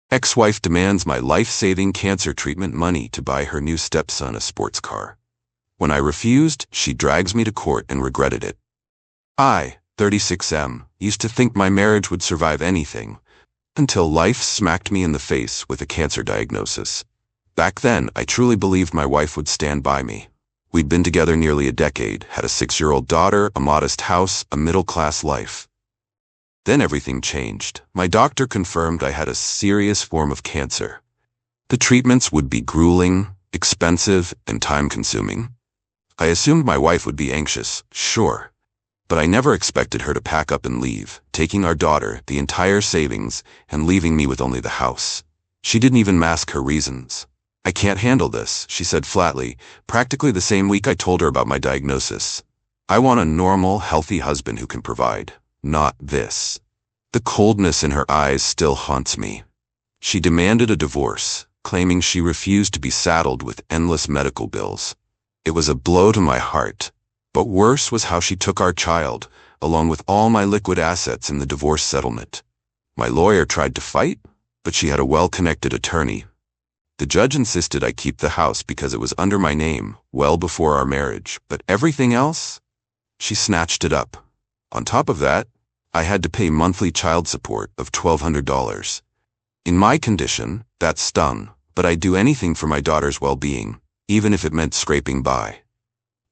Ex-wife demands my life-saving cancer treatment money to buy her new stepson a sports car. When I refused, she drags me to court and regretted it. I, 36M, used to think my marriage would survive anything, until life smacked me in the face with a cancer diagnosis. Back then, I truly believed my wife would stand by me. We'd been together nearly a decade, had a 6-year-old daughter, a modest house, a middle-class life. Then everything changed. My doctor confirmed I had a serious form of cancer. The treatments would be grueling, expensive, and time-consuming. I assumed my wife would be anxious, sure, but I never expected her to pack up and leave, taking our daughter, the entire savings, and leaving me with only the house. She didn't even mask her reasons. "I can't handle this," she said flatly, practically the same week I told her about my diagnosis. "I want a normal, healthy husband who can provide, not this." The coldness in her eyes still haunts me. She demanded a divorce, claiming she refused to be saddled with endless medical bills. It was a blow to my heart, but worse was how she took our child, along with all my liquid assets in the divorce settlement. My lawyer tried to fight, but she had a well-connected attorney. The judge insisted I keep the house because it was under my name, well before our marriage, but everything else? She snatched it up. On top of that, I had to pay monthly child support of $1,200. In my condition, that stung, but I'd do anything for my daughter's well-being, even if it meant scraping by.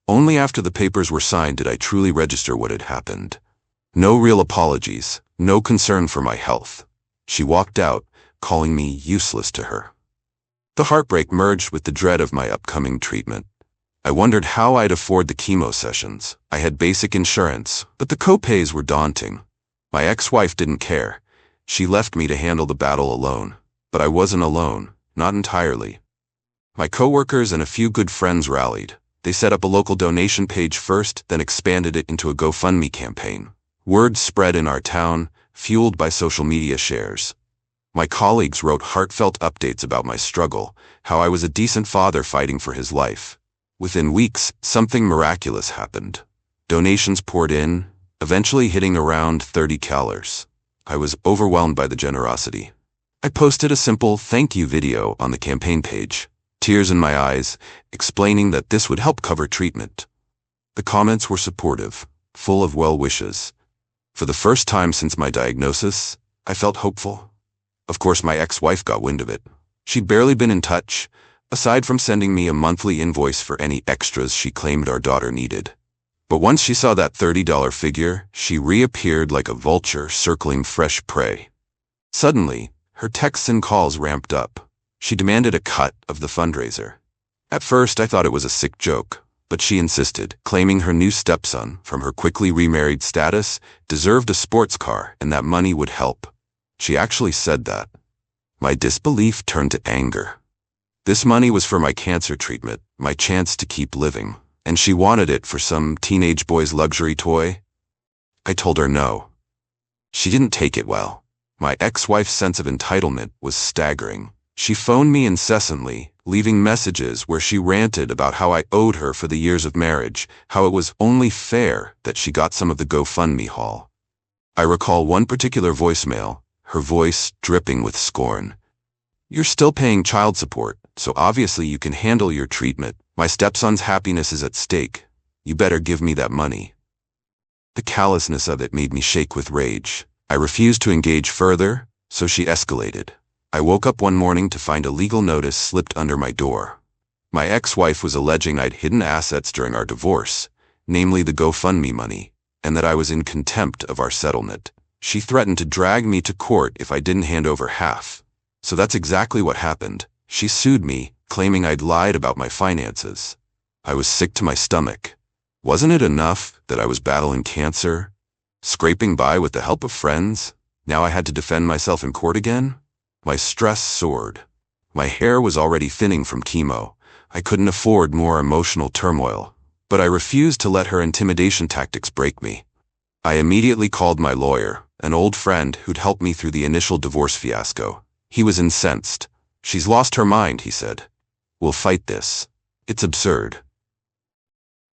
Only after the papers were signed did I truly register what had happened. No real apologies, no concern for my health. She walked out, calling me useless to her. The heartbreak merged with the dread of my upcoming treatment. I wondered how I'd afford the chemo sessions. I had basic insurance, but the co-pays were daunting. My ex-wife didn't care. She left me to handle the battle alone. But I wasn't alone, not entirely. My coworkers and a few good friends rallied. They set up a local donation page first, then expanded it into a GoFundMe campaign. Word spread in our town, fueled by social media shares. My colleagues wrote heartfelt updates about my struggle, how I was a decent father fighting for his life. Within weeks, something miraculous happened. Donations poured in, eventually hitting around $30. I was overwhelmed by the generosity. I posted a simple thank you video on the campaign page, tears in my eyes, explaining that this would help cover treatment. The comments were supportive, full of well wishes. For the first time since my diagnosis, I felt hopeful. Of course, my ex-wife got wind of it. She'd barely been in touch, aside from sending me a monthly invoice for any extras she claimed our daughter needed. But once she saw that $30 figure, she reappeared like a vulture circling fresh prey. Suddenly, her texts and calls ramped up. She demanded a cut of the fundraiser. At first, I thought it was a sick joke, but she insisted, claiming her new stepson, from her quickly remarried status, deserved a sports car and that money would help. She actually said that. My disbelief turned to anger. This money was for my cancer treatment, my chance to keep living, and she wanted it for some teenage boy's luxury toy. I told her no. She didn't take it well. My ex-wife's sense of entitlement was staggering. She phoned me incessantly, leaving messages where she ranted about how I owed her for the years of marriage, how it was only fair that she got some of the GoFundMe haul. I recall one particular voicemail, her voice dripping with scorn. "You're still paying child support, so obviously you can handle your treatment. My stepson's happiness is at stake. You better give me that money." The callousness of it made me shake with rage. I refused to engage further, so she escalated. I woke up one morning to find a legal notice slipped under my door. My ex-wife was alleging I'd hidden assets during our divorce, namely the GoFundMe money, and that I was in contempt of our settlement. She threatened to drag me to court if I didn't hand over half. So that's exactly what happened. She sued me, claiming I'd lied about my finances. I was sick to my stomach. Wasn't it enough that I was battling cancer, scraping by with the help of friends? Now I had to defend myself in court again? My stress soared. My hair was already thinning from chemo. I couldn't afford more emotional turmoil. But I refused to let her intimidation tactics break me. I immediately called my lawyer, an old friend who'd helped me through the initial divorce fiasco. He was incensed. "She's lost her mind," he said. "We'll fight this. It's absurd."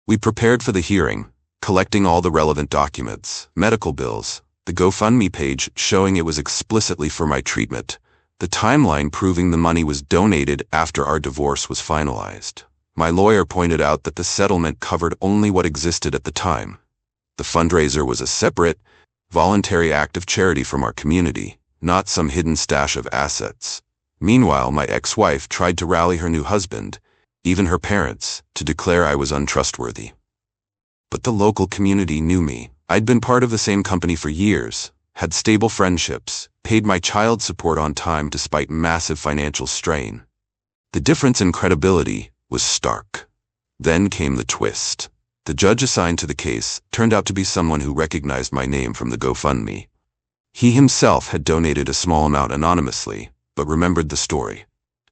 We prepared for the hearing, collecting all the relevant documents, medical bills, the GoFundMe page showing it was explicitly for my treatment, the timeline proving the money was donated after our divorce was finalized. My lawyer pointed out that the settlement covered only what existed at the time. The fundraiser was a separate, voluntary act of charity from our community, not some hidden stash of assets. Meanwhile, my ex-wife tried to rally her new husband, even her parents, to declare I was untrustworthy. But the local community knew me. I'd been part of the same company for years, had stable friendships, paid my child support on time despite massive financial strain. The difference in credibility was stark. Then came the twist. The judge assigned to the case turned out to be someone who recognized my name from the GoFundMe. He himself had donated a small amount anonymously, but remembered the story.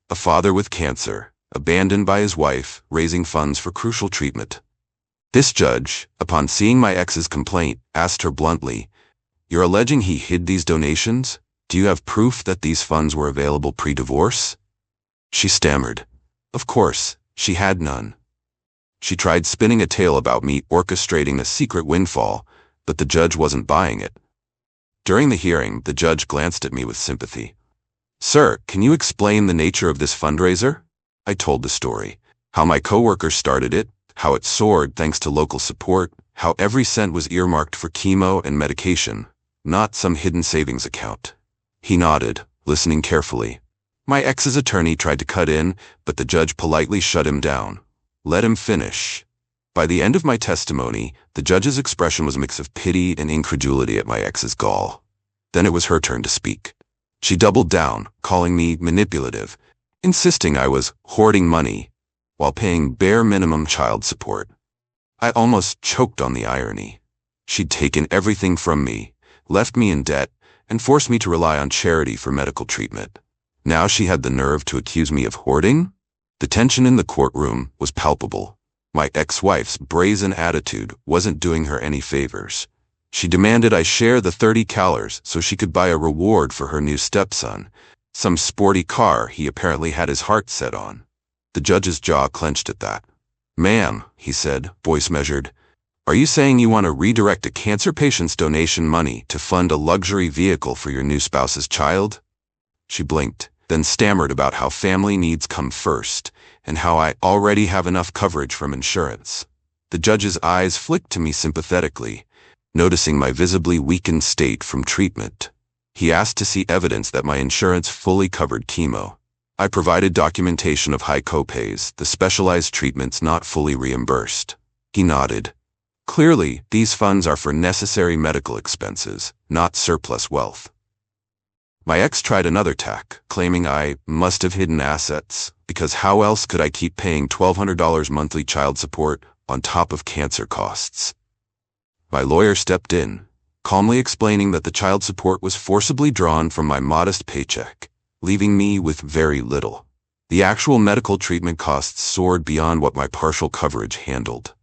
A father with cancer, abandoned by his wife, raising funds for crucial treatment. This judge, upon seeing my ex's complaint, asked her bluntly, "You're alleging he hid these donations? Do you have proof that these funds were available pre-divorce?" She stammered. Of course, she had none. She tried spinning a tale about me orchestrating a secret windfall, but the judge wasn't buying it. During the hearing, the judge glanced at me with sympathy. "Sir, can you explain the nature of this fundraiser?" I told the story. How my coworker started it, how it soared thanks to local support, how every cent was earmarked for chemo and medication, not some hidden savings account. He nodded, listening carefully. My ex's attorney tried to cut in, but the judge politely shut him down. Let him finish. By the end of my testimony, the judge's expression was a mix of pity and incredulity at my ex's gall. Then it was her turn to speak. She doubled down, calling me manipulative, insisting I was hoarding money while paying bare minimum child support. I almost choked on the irony. She'd taken everything from me, left me in debt, and forced me to rely on charity for medical treatment. Now she had the nerve to accuse me of hoarding? The tension in the courtroom was palpable. My ex-wife's brazen attitude wasn't doing her any favors. She demanded I share the 30 calories so she could buy a reward for her new stepson, some sporty car he apparently had his heart set on. The judge's jaw clenched at that. "Ma'am," he said, voice measured, "are you saying you want to redirect a cancer patient's donation money to fund a luxury vehicle for your new spouse's child?" She blinked, then stammered about how family needs come first, and how I already have enough coverage from insurance. The judge's eyes flicked to me sympathetically, noticing my visibly weakened state from treatment. He asked to see evidence that my insurance fully covered chemo. I provided documentation of high copays, the specialized treatments not fully reimbursed. He nodded. Clearly, these funds are for necessary medical expenses, not surplus wealth. My ex tried another tack, claiming I must have hidden assets, because how else could I keep paying $1,200 monthly child support on top of cancer costs? My lawyer stepped in, calmly explaining that the child support was forcibly drawn from my modest paycheck, leaving me with very little. The actual medical treatment costs soared beyond what my partial coverage handled.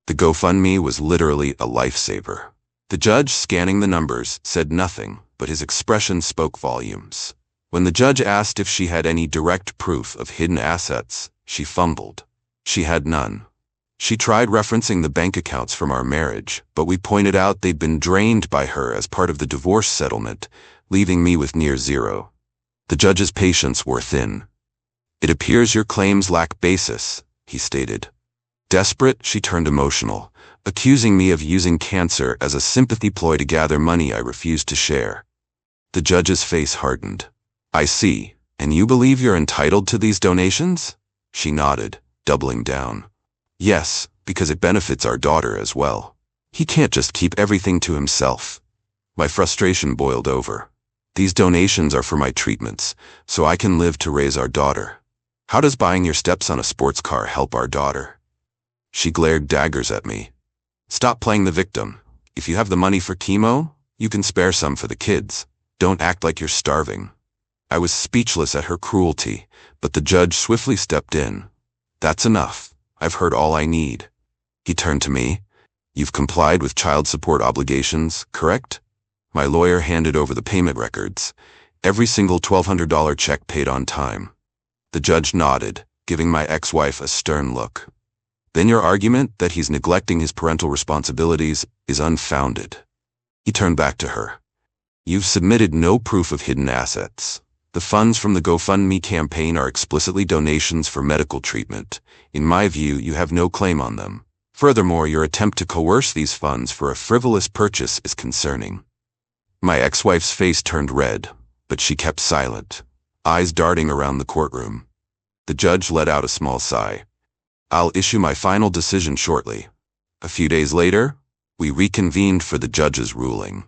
The GoFundMe was literally a lifesaver. The judge, scanning the numbers, said nothing, but his expression spoke volumes. When the judge asked if she had any direct proof of hidden assets, she fumbled. She had none. She tried referencing the bank accounts from our marriage, but we pointed out they'd been drained by her as part of the divorce settlement, leaving me with near zero. The judge's patience wore thin. "It appears your claims lack basis," he stated. Desperate, she turned emotional, accusing me of using cancer as a sympathy ploy to gather money I refused to share. The judge's face hardened. "I see. And you believe you're entitled to these donations?" She nodded, doubling down. "Yes, because it benefits our daughter as well. He can't just keep everything to himself." My frustration boiled over. "These donations are for my treatments, so I can live to raise our daughter. How does buying your stepson a sports car help our daughter?" She glared daggers at me. "Stop playing the victim. If you have the money for chemo, you can spare some for the kids. Don't act like you're starving." I was speechless at her cruelty, but the judge swiftly stepped in. "That's enough. I've heard all I need." He turned to me. "You've complied with child support obligations, correct?" My lawyer handed over the payment records. Every single $1,200 check paid on time. The judge nodded, giving my ex-wife a stern look. "Then your argument that he's neglecting his parental responsibilities is unfounded." He turned back to her. "You've submitted no proof of hidden assets. The funds from the GoFundMe campaign are explicitly donations for medical treatment. In my view, you have no claim on them. Furthermore, your attempt to coerce these funds for a frivolous purchase is concerning. My ex-wife's face turned red, but she kept silent, eyes darting around the courtroom. The judge let out a small sigh. I'll issue my final decision shortly. A few days later, we reconvened for the judge's ruling.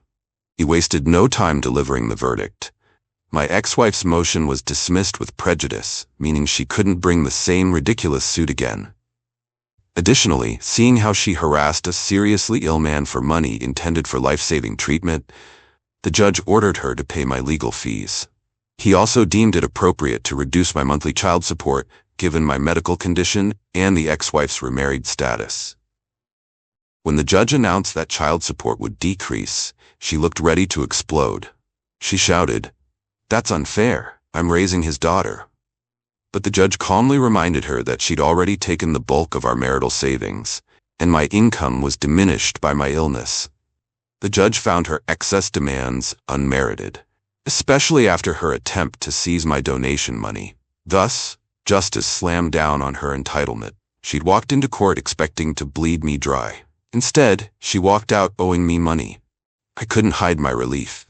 He wasted no time delivering the verdict. My ex-wife's motion was dismissed with prejudice, meaning she couldn't bring the same ridiculous suit again. Additionally, seeing how she harassed a seriously ill man for money intended for life-saving treatment, the judge ordered her to pay my legal fees. He also deemed it appropriate to reduce my monthly child support, given my medical condition and the ex-wife's remarried status. When the judge announced that child support would decrease, she looked ready to explode. She shouted, "That's unfair. I'm raising his daughter." But the judge calmly reminded her that she'd already taken the bulk of our marital savings, and my income was diminished by my illness. The judge found her excess demands unmerited, especially after her attempt to seize my donation money. Thus, justice slammed down on her entitlement. She'd walked into court expecting to bleed me dry. Instead, she walked out owing me money. I couldn't hide my relief.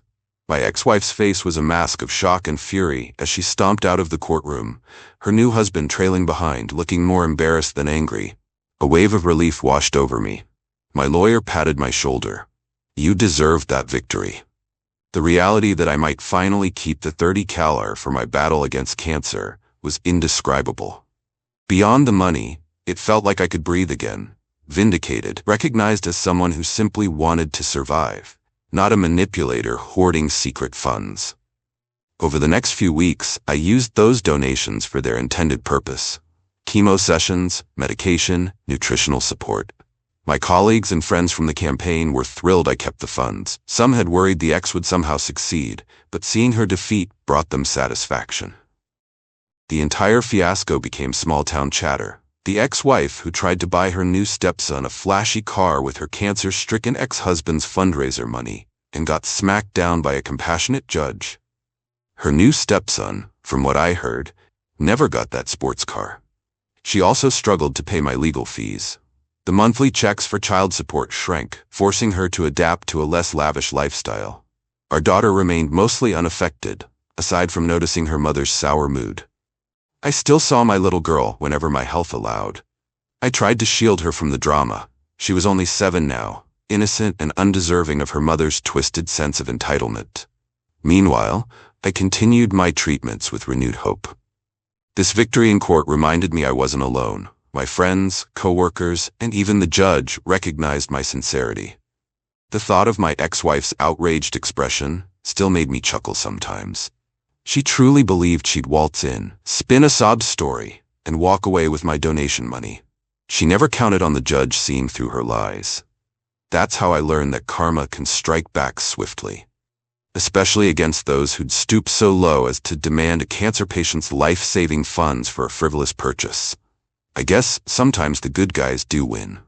My ex-wife's face was a mask of shock and fury as she stomped out of the courtroom, her new husband trailing behind, looking more embarrassed than angry. A wave of relief washed over me. My lawyer patted my shoulder. "You deserved that victory." The reality that I might finally keep the 30 CALR for my battle against cancer was indescribable. Beyond the money, it felt like I could breathe again, vindicated, recognized as someone who simply wanted to survive, not a manipulator hoarding secret funds. Over the next few weeks, I used those donations for their intended purpose: chemo sessions, medication, nutritional support. My colleagues and friends from the campaign were thrilled I kept the funds. Some had worried the ex would somehow succeed, but seeing her defeat brought them satisfaction. The entire fiasco became small-town chatter. The ex-wife who tried to buy her new stepson a flashy car with her cancer-stricken ex-husband's fundraiser money and got smacked down by a compassionate judge. Her new stepson, from what I heard, never got that sports car. She also struggled to pay my legal fees. The monthly checks for child support shrank, forcing her to adapt to a less lavish lifestyle. Our daughter remained mostly unaffected, aside from noticing her mother's sour mood. I still saw my little girl whenever my health allowed. I tried to shield her from the drama. She was only 7 now, innocent and undeserving of her mother's twisted sense of entitlement. Meanwhile, I continued my treatments with renewed hope. This victory in court reminded me I wasn't alone. My friends, co-workers, and even the judge recognized my sincerity. The thought of my ex-wife's outraged expression still made me chuckle sometimes. She truly believed she'd waltz in, spin a sob story, and walk away with my donation money. She never counted on the judge seeing through her lies. That's how I learned that karma can strike back swiftly, especially against those who'd stoop so low as to demand a cancer patient's life-saving funds for a frivolous purchase. I guess sometimes the good guys do win.